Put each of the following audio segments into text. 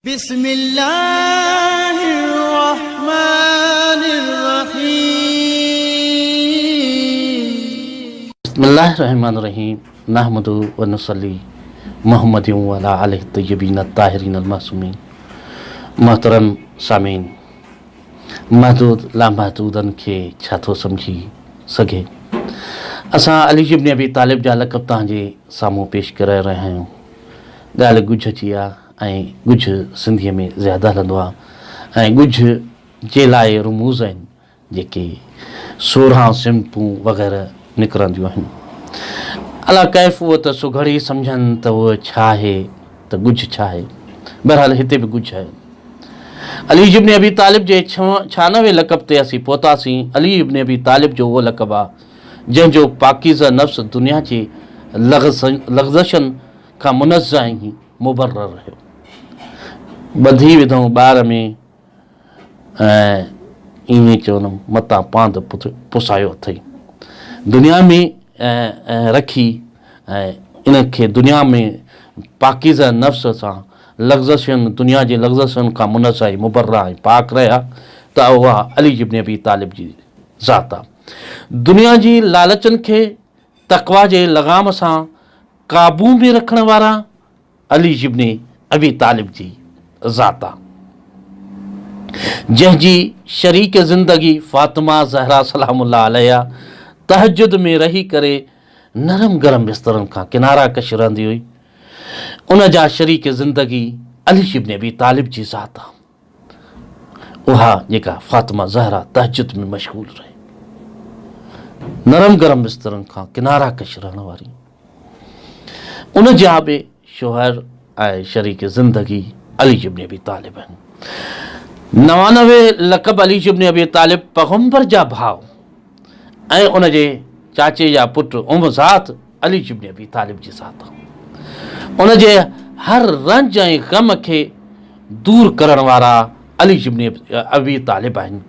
बिस्मिल्लाहिर्रहमानिर्रहीम नहमदु व नुसल्ली मुहम्मद व अला आलिहि तय्यबीन ताहिरीन अल मासूमीन। मोहतरम सामीन, महदूद लामहदूदन खे छा थो सम्झी सघे। असां अली इब्न अबी तालिब जा लक़ब तव्हांजे साम्हूं पेश करे रहिया आहियूं। ॻाल्हि ॻुझ जी आहे ऐं ॻुझ सिंधीअ में ज़्यादा हलंदो आहे ऐं ॻुझ जे लाइ रुमूज़ आहिनि जेके 16 सिंपूं वग़ैरह निकिरंदियूं आहिनि। अला कैफ़ उहो त सुघड़ी सम्झनि त उहो छा आहे त ॻुझ छा आहे। बहरहाल हिते बि ॻुझ आहे। अली इब्न अबी तालिब जे 96वें लक़ब ते असीं पहुतासीं। अली इब्न अबी तालिब जो उहो लक़ब आहे जंहिंजो पाकीज़ा नफ़्स दुनिया जे लग़्ज़शनि खां मुनज़्ज़ह ऐं मुबर्रर रहियो। ॿधी विधऊं ॿार में ईअं चवंदुमि मतां पांद पुसायो अथई। दुनिया में रखी ऐं इनखे दुनिया में पाकीज़ा नफ़्स सां लग़्ज़शनि दुनिया जे लग़्ज़शनि खां मुनज़्ज़ह ऐं मुबर्रर ऐं पाक रहिया त उहा अली इब्न अबी तालिब जी ज़ात आहे। दुनिया जी लालचनि खे तक़वा जे लगाम सां क़ाबू में रखण वारा अली इब्न अबी तालिब जी ज़ात आहे। जंहिंजी शरीक ज़िंदगी फ़ातिमा ज़हरा सलामुल्लाह अलैहा तहजुद में रही करे नरम गरम बिस्तरनि खां किनारा कश रहंदी हुई, उन जा शरीक ज़िंदगी अली इब्न अबी तालिब जी ज़ात आहे। उहा जेका फ़ातिमा ज़हरा तहजुद में मशगूल रहे, नरम गरम बिस्तरनि खां किनारा कश रहण वारी, उन जा बि शोहर ऐं शरीक ज़िंदगी अली इब्न अबी तालिब आहिनि। 99 लक़ब अली इब्न अबी तालिब पैगंबर जा भाउ ऐं उन जे चाचे जा पुटु ज़ात अली इब्न अबी तालिब जी ज़ात आहे। उन जे हर रंज ऐं ग़म खे दूर करण वारा अली इब्न अबी तालिब आहिनि।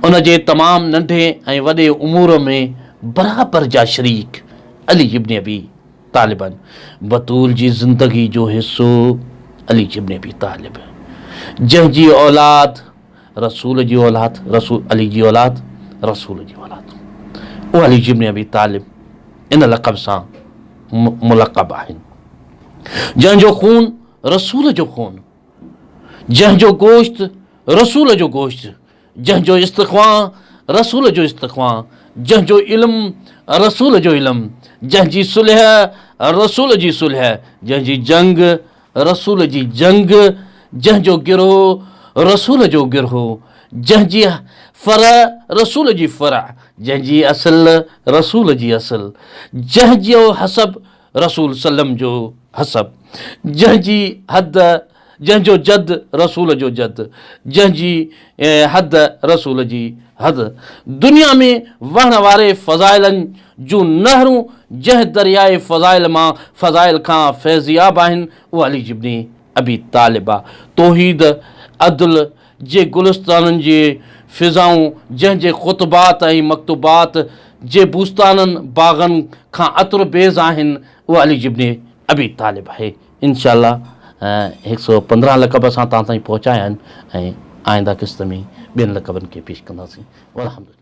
उन जे तमामु नंढे ऐं वॾे उमूर में बराबरि जा शरीक अली इब्न अबी तालिब आहिनि। बतूल जी ज़िंदगी जो हिसो अली इब्न अबी तालिब, जंहिंजी औलाद रसूल जी औलाद, रसूल अली जी औलाद रसूल जी औलाद, उहो अली इब्न अबी तालिब इन लक़ब सां मुलक़ब आहिनि। जंहिंजो खून रसूल जो खून, जंहिंजो गोश्त रसूल जो गोश्त, जंहिंजो इस्तग़फ़ा रसूल जो इस्तग़फ़ा, जंहिंजो इल्मु रसूल जो इल्मु, जंहिंजी सुलह रसूल जी सुलह, जंहिंजी जंग रसूल जी जंग, जंहिंजो गिरोह रसूल जो गिरोह, जंहिंजी फ़र रसूल जी फ़र, जंहिंजी असुल रसूल जी असुल, जंहिंजो हसब रसूल सल्लम जो हसब, जंहिंजी हद जंहिंजो जद रसूल जो जद, जंहिंजी हद रसूल जी हद। दुनिया में वहण वारे फ़ज़ाइलनि जूं नहरूं जंहिं दरियाए फ़ज़ाइल मां फ़ज़ाइल खां फैज़ियाब आहिनि, उहा अली इब्न अबी तालिब आहे। तौहीद अदल जे गुलिस्ताननि जे फ़िज़ाऊं, जंहिंजे ख़ुतबात ऐं मकतूबात जे बूस्ताननि बाग़नि खां अतुर बेज़ आहिनि, उहा अली इब्न अबी तालिब आहे। इंशाअल्लाह 115 लक़ब असां तव्हां ताईं पहुचाया आहिनि ऐं आईंदा क़िस्त में ॿियनि लक़बनि खे पेश कंदासीं। अल्हम्दुलिल्लाह।